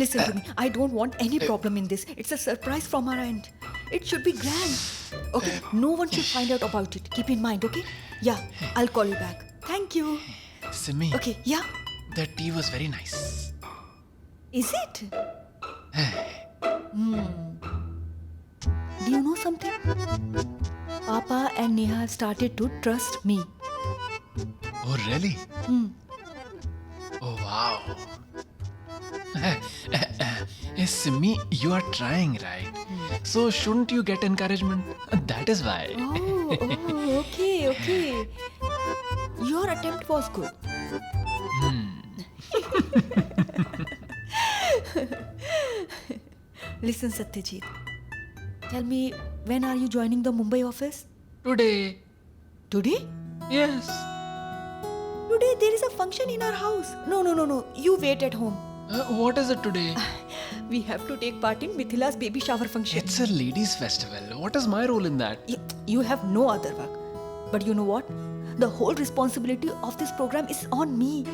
Listen to me. I don't want any problem in this. It's a surprise from our end. It should be grand. Okay, no one should find out about it. Keep in mind, okay? Yeah, I'll call you back. Thank you. Simi, Okay, yeah. the tea was very nice. Is it? Do you know something? Papa and Neha have started to trust me. Oh, really? Oh, wow. Simi, you are trying, right? So shouldn't you get encouragement? That is why. Oh, okay. Your attempt was good. Listen, Satyajit. Tell me, when are you joining the Mumbai office? Today. Today? Yes. Today there is a function in our house. No. You wait at home. What is it today? We have to take part in Mithila's baby shower function. It's a ladies' festival. What is my role in that? You have no other work. But you know what? The whole responsibility of this program is on me.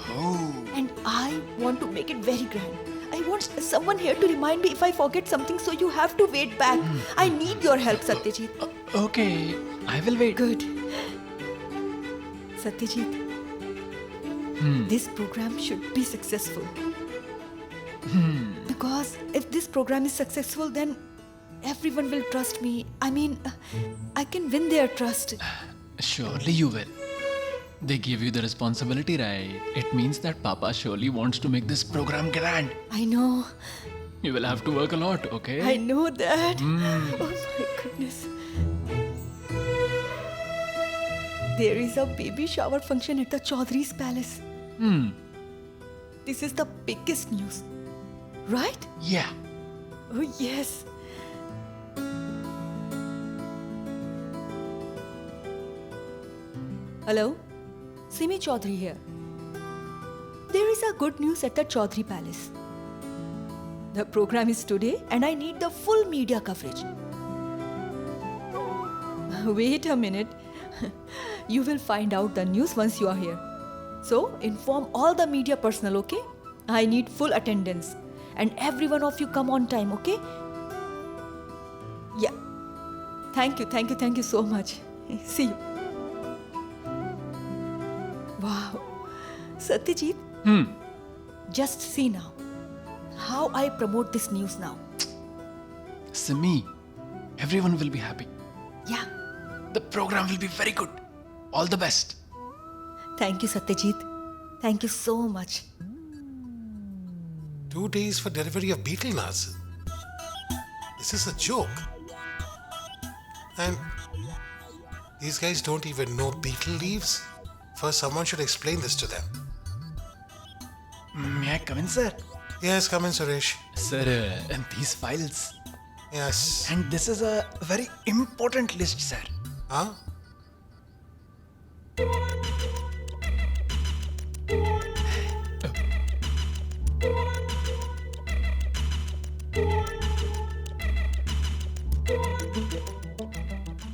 Oh. And I want to make it very grand. I want someone here to remind me if I forget something, so you have to wait back. I need your help, Satyajit. Okay, I will wait. Good. Satyajit, this program should be successful. Because if this program is successful, then everyone will trust me. I mean, I can win their trust. Surely you will. They give you the responsibility, right? It means that Papa surely wants to make this program grand. I know. You will have to work a lot, okay? I know that. Oh my goodness. There is a baby shower function at the Chaudhry's palace. This is the biggest news. Right? Yeah. Oh yes. Hello? Simi Chaudhary here. There is a good news at the Chaudhary Palace. The program is today and I need the full media coverage. Wait a minute. You will find out the news once you are here. So, inform all the media personnel, okay? I need full attendance. And every one of you come on time, okay? Yeah. Thank you so much. See you. Wow. Satyajit, just see now how I promote this news now. Simi, everyone will be happy. Yeah. The program will be very good. All the best. Thank you, Satyajit. Thank you so much. 2 days for delivery of beetle nuts. This is a joke. And these guys don't even know beetle leaves? First, someone should explain this to them. May I come in, sir? Yes, come in, Suresh. Sir, and these files. Yes. And this is a very important list, sir. Huh?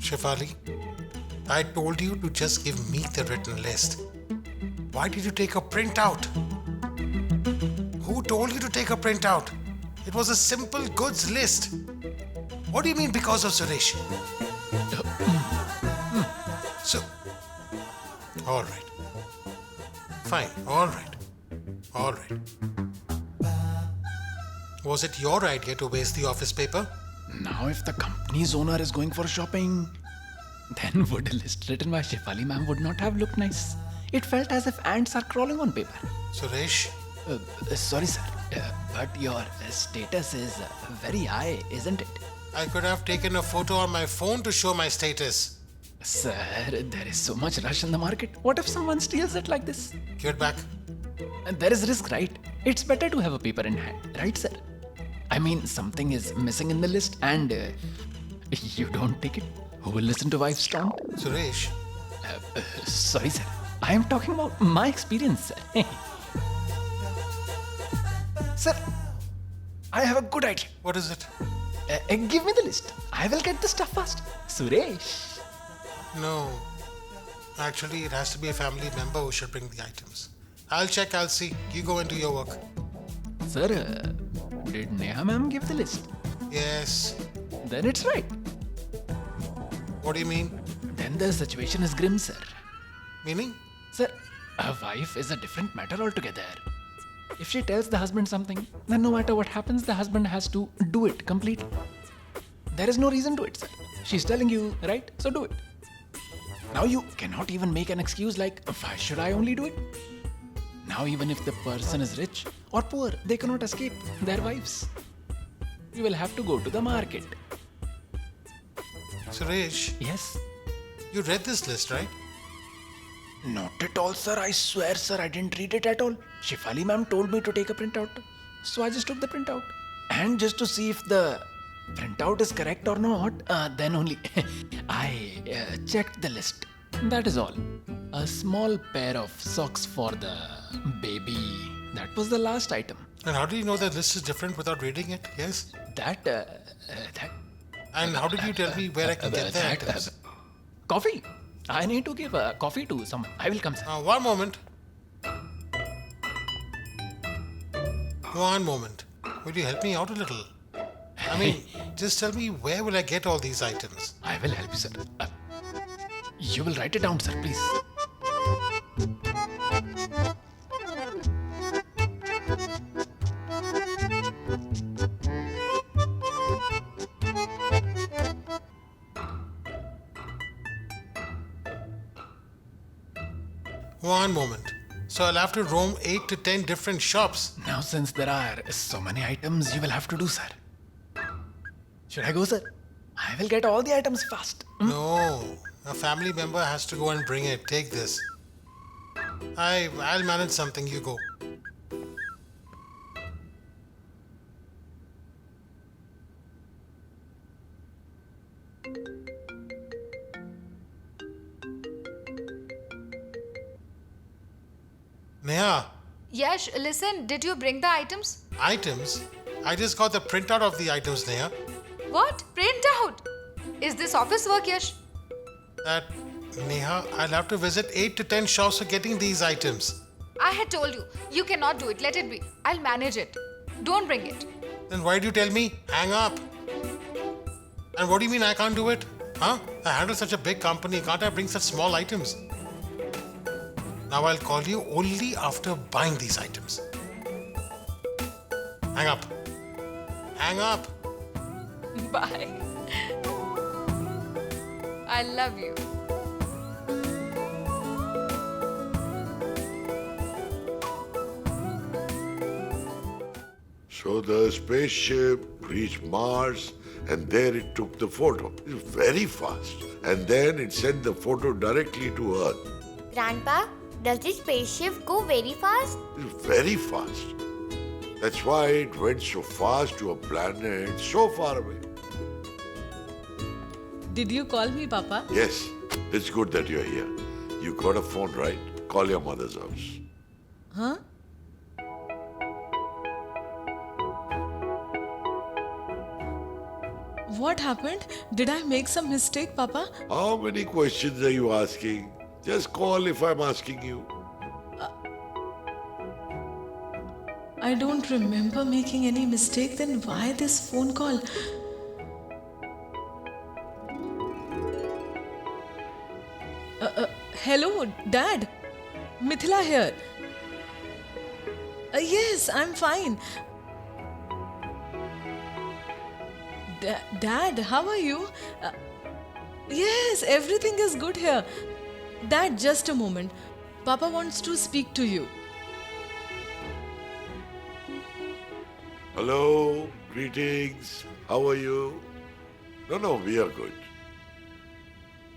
Shefali, I told you to just give me the written list. Why did you take a printout? Who told you to take a printout? It was a simple goods list. What do you mean because of Suresh? So, all right. Fine, all right. Was it your idea to waste the office paper? Now, if the company's owner is going for shopping, then would a list written by Shefali ma'am would not have looked nice. It felt as if ants are crawling on paper. Suresh, Sorry, sir, but your status is very high, isn't it? I could have taken a photo on my phone to show my status. Sir, there is so much rush in the market. What if someone steals it like this? Give it back. And there is risk, right? It's better to have a paper in hand, right, sir? I mean, something is missing in the list and you don't take it. Who will listen to wife's taunt? Suresh, Sorry, sir. I am talking about my experience, sir. Sir, I have a good idea. what is it? Give me the list. I will get the stuff fast. Suresh. No. Actually, it has to be a family member who should bring the items. I'll check, I'll see. You go and do your work. Sir, did Neha ma'am give the list? Yes. Then it's right. What do you mean? Then the situation is grim, sir. Meaning? Sir, a wife is a different matter altogether. If she tells the husband something, then no matter what happens, the husband has to do it completely. There is no reason to it, sir. She's telling you, right? So do it. Now you cannot even make an excuse like, why should I only do it? Now even if the person is rich or poor, they cannot escape their wives. You will have to go to the market. Suresh, Yes? you read this list, right? Not at all, sir. I swear, sir, I didn't read it at all. Shifali ma'am told me to take a printout. So I just took the printout. And just to see if the printout is correct or not, then only I checked the list. That is all. A small pair of socks for the baby. That was the last item. And how do you know that list is different without reading it? Yes. That. And how did you tell me where I can get the items? Coffee. I need to give coffee to someone. I will come, sir. One moment. One moment. Will you help me out a little? I mean, just tell me where will I get all these items? I will help you, sir. You will write it down, sir, please. One moment. So I'll have to roam 8 to 10 different shops. Now, since there are so many items, you will have to do, sir. Should I go, sir? I will get all the items fast. No. A family member has to go and bring it. Take this. I'll manage something. You go. Neha, Yash, listen, did you bring the items? items? I just got the printout of the items, Neha. What? Print out! Is this office work, Yash? That, Neha, I'll have to visit 8 to 10 shops for getting these items. I had told you, you cannot do it. Let it be. I'll manage it. Don't bring it. Then why do you tell me? Hang up. And what do you mean I can't do it? Huh? I handle such a big company. Can't I bring such small items? Now I'll call you only after buying these items. Hang up. Hang up. Bye. I love you. So the spaceship reached Mars and there it took the photo. Very fast. And then it sent the photo directly to Earth. Grandpa, does the spaceship go very fast? Very fast. That's why it went so fast to a planet so far away. Did you call me, Papa? Yes, it's good that you're here. You got a phone, right? Call your mother's house. Huh? What happened? Did I make some mistake, Papa? How many questions are you asking? Just call if I'm asking you. I don't remember making any mistake. Then why this phone call? Hello, Dad. Mithila here. Yes, I'm fine. Dad, how are you? Yes, everything is good here. Dad, just a moment. Papa wants to speak to you. Hello, greetings. How are you? No, we are good.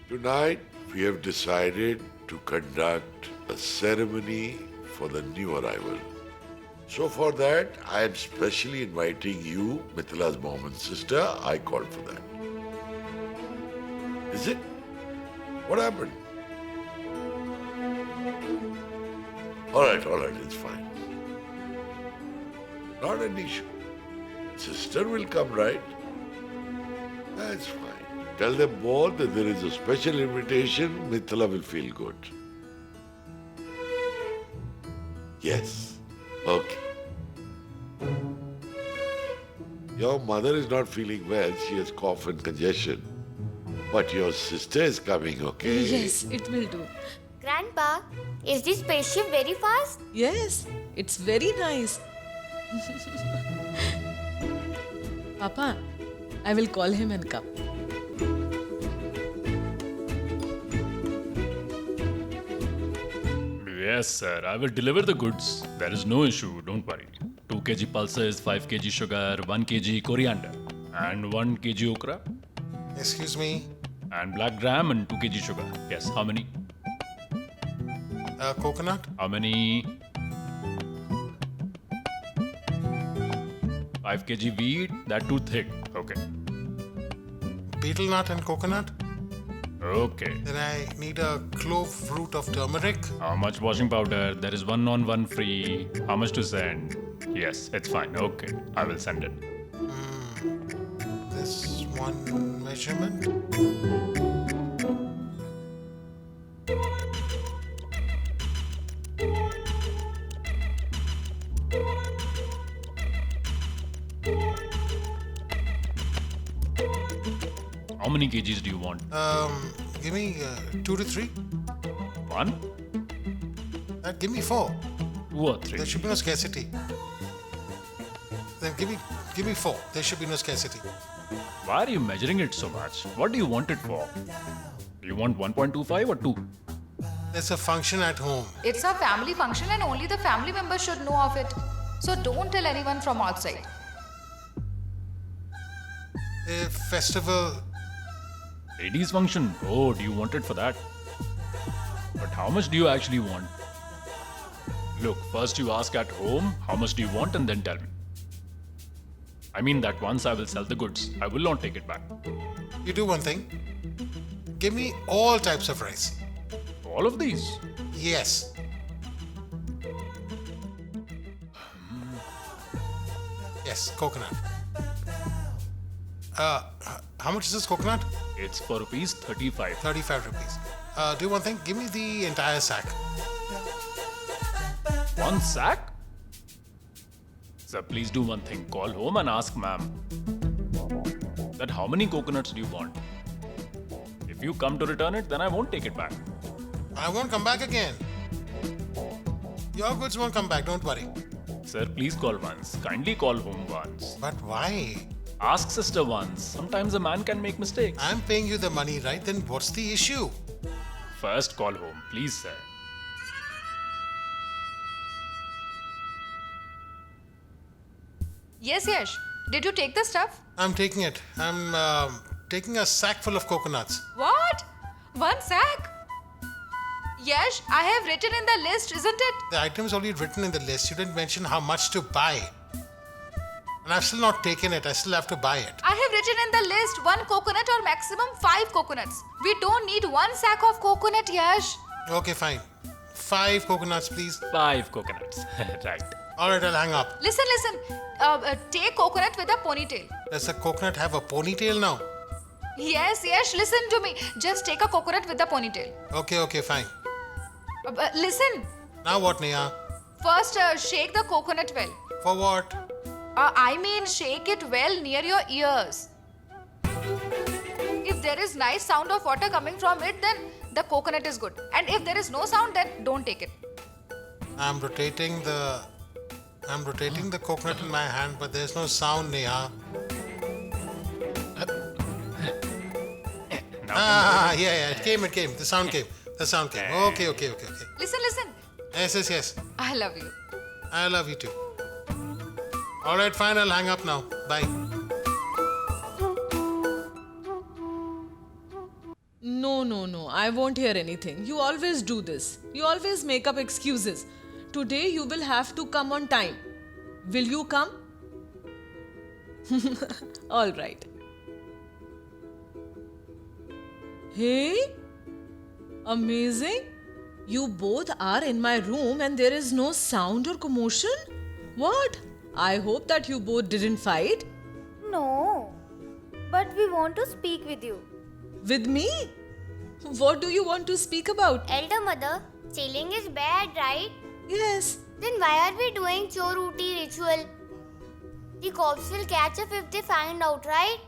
Tonight, we have decided to conduct a ceremony for the new arrival. So for that, I am specially inviting you, Mithila's mom and sister. I called for that. Is it? What happened? All right, it's fine. Not an issue. Sister will come, right? That's fine. Tell them both that there is a special invitation. Mithila will feel good. Yes. Okay. Your mother is not feeling well. She has cough and congestion. But your sister is coming, okay? Yes, it will do. Grandpa, is this spaceship very fast? Yes, it's very nice. Papa, I will call him and come. Yes, sir. I will deliver the goods. There is no issue. Don't worry. 2 kg pulses, 5 kg sugar, 1 kg coriander, and 1 kg okra, Excuse me, and black gram, and 2 kg sugar. Yes. How many? coconut? How many? 5 kg wheat. That too thick. Okay. Betel nut and coconut? Okay. Then I need a clove root of turmeric. How much washing powder? There is 1 on 1 free. How much to send? Yes, it's fine. Okay. I will send it. This one measurement. How many kgs do you want? Give me 2 to 3. 1? Give me 4. 2 or 3? There should be no scarcity. Then give me 4. There should be no scarcity. Why are you measuring it so much? What do you want it for? Do you want 1.25 or 2? There's a function at home. It's a family function and only the family members should know of it. So don't tell anyone from outside. A festival. Ladies function. Oh, do you want it for that? But how much do you actually want? Look, first you ask at home, how much do you want, and then tell me. I mean that once I will sell the goods, I will not take it back. You do one thing. Give me all types of rice. All of these? Yes. Yes, coconut. How much is this coconut? It's for rupees 35. 35 rupees. Do one thing. Give me the entire sack. 1 sack? Sir, please do one thing. Call home and ask ma'am that how many coconuts do you want? If you come to return it, then I won't take it back. I won't come back again. Your goods won't come back. Don't worry. Sir, please call once. Kindly call home once. But why? Ask sister once. Sometimes a man can make mistakes. I'm paying you the money, right? Then what's the issue? First call home, please, sir. Yes, Yash. Did you take the stuff? I'm taking it. I'm taking a sack full of coconuts. What? 1 sack? Yash, I have written in the list, isn't it? The item's already written in the list. You didn't mention how much to buy. And I've still not taken it. I still have to buy it. I have written in the list 1 coconut or maximum 5 coconuts. We don't need 1 sack of coconut, Yash. Okay, fine. 5 coconuts, please. 5 coconuts. Right. Alright, I'll hang up. Listen. Take coconut with a ponytail. Does the coconut have a ponytail now? Yes, listen to me. Just take a coconut with a ponytail. Okay, fine. Listen. Now what, Neha? First, shake the coconut well. For what? I mean, shake it well near your ears. If there is nice sound of water coming from it, then the coconut is good. And if there is no sound, then don't take it. I'm rotating the coconut in my hand, but there's no sound, Neha. Yeah, it came. The sound came. Okay. Listen. Yes. I love you. I love you too. Alright, fine, I'll hang up now. Bye. No. I won't hear anything. You always do this. You always make up excuses. Today you will have to come on time. Will you come? All right. Hey? Amazing. You both are in my room and there is no sound or commotion? What? I hope that you both didn't fight. No. But we want to speak with you. With me? What do you want to speak about? Elder mother, chilling is bad, right? Yes. Then why are we doing Choruti ritual? The cops will catch us if they find out, right?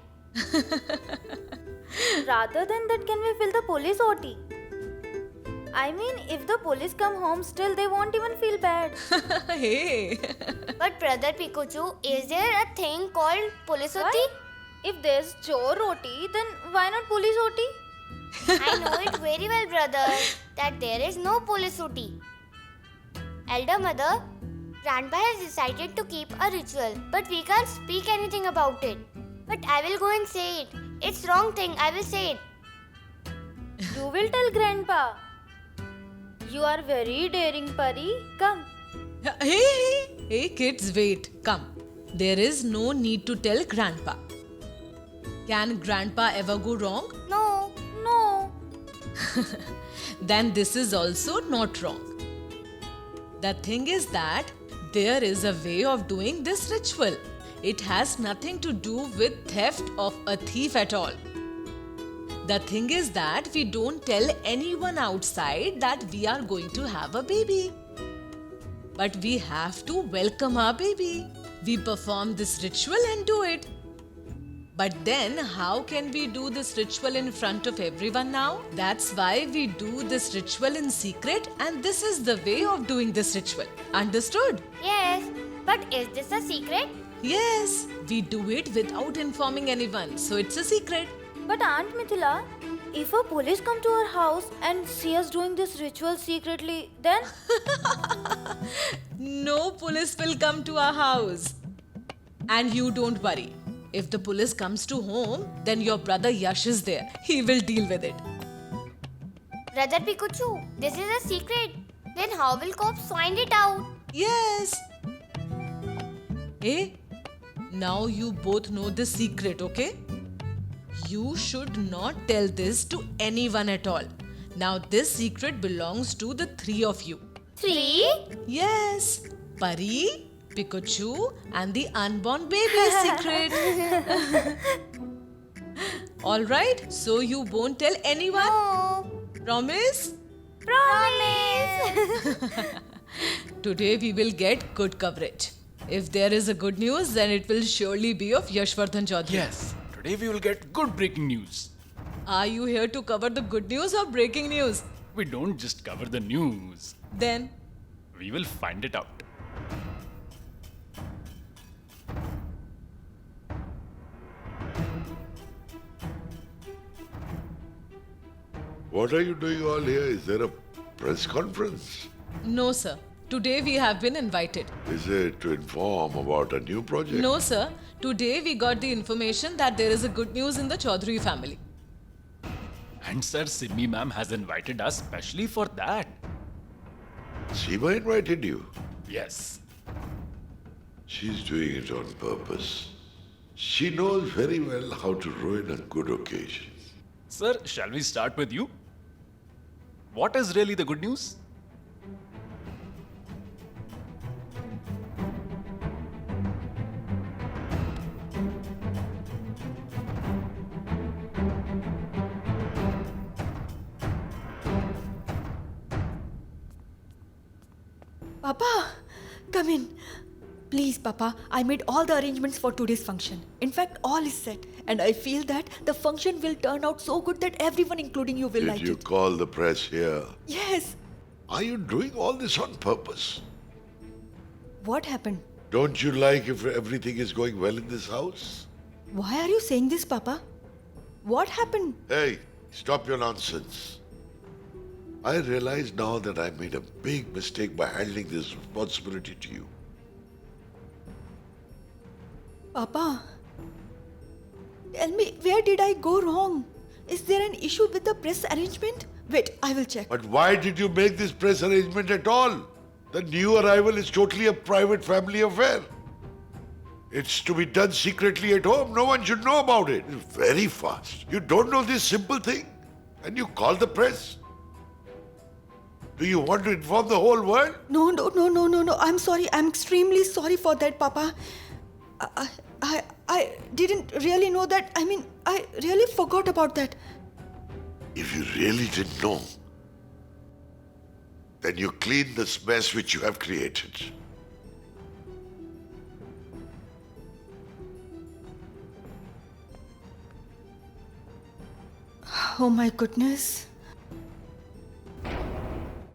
Rather than that, can we fill the police OT? I mean, if the police come home, still they won't even feel bad. Hey. But brother Pikachu, is there a thing called police OT? Why? If there's chore OT, then why not police OT? I know it very well, brother, that there is no police OT. Elder mother, Grandpa has decided to keep a ritual, but we can't speak anything about it. But I will go and say it. It's wrong thing, I will say it. You will tell Grandpa. You are very daring, Pari. Come. Hey, kids, wait. Come. There is no need to tell Grandpa. Can Grandpa ever go wrong? No. Then this is also not wrong. The thing is that there is a way of doing this ritual. It has nothing to do with theft of a thief at all. The thing is that we don't tell anyone outside that we are going to have a baby. But we have to welcome our baby. We perform this ritual and do it. But then, how can we do this ritual in front of everyone now? That's why we do this ritual in secret, and this is the way of doing this ritual. Understood? Yes, but is this a secret? Yes, we do it without informing anyone, so it's a secret. But Aunt Mithila, if a police come to our house and see us doing this ritual secretly, then No police will come to our house. And you don't worry. If the police comes to home, then your brother Yash is there. He will deal with it. Brother Pikachu, this is a secret. Then how will cops find it out? Yes. Hey, now you both know the secret, okay? You should not tell this to anyone at all. Now this secret belongs to the three of you. 3? Yes, Pari, Pikachu and the unborn baby secret. Alright, so you won't tell anyone? No. Promise? Promise. Today we will get good coverage. If there is a good news, then it will surely be of Yashvardhan Chaudhary. Yes, today we will get good breaking news. Are you here to cover the good news or breaking news? We don't just cover the news, Then, we will find it out. What are you doing all here? Is there a press conference? no sir. Today we have been invited. Is it to inform about a new project? No sir. Today we got the information that there is a good news in the Chaudhary family. And Sir Simmi ma'am has invited us specially for that. Seema invited you. Yes. She's doing it on purpose. She knows very well how to ruin a good occasion. Sir, shall we start with you? What is really the good news? Papa, come in. Please, Papa, I made all the arrangements for today's function. In fact, all is set. And I feel that the function will turn out so good that everyone, including you, will Did like you it. call the press here? Yes. Are you doing all this on purpose? What happened? Don't you like if everything is going well in this house? Why are you saying this, Papa? What happened? Hey, stop your nonsense. I realize now that I made a big mistake by handing this responsibility to you. Papa, tell me, where did I go wrong? Is there an issue with the press arrangement? Wait, I will check. But why did you make this press arrangement at all? The new arrival is totally a private family affair. It's to be done secretly at home. No one should know about it. It's very fast. You don't know this simple thing, and you call the press. Do you want to inform the whole world? No. I'm sorry. I'm extremely sorry for that, Papa. I didn't really know that. I mean, I really forgot about that. If you really didn't know, then you clean this mess which you have created. Oh my goodness.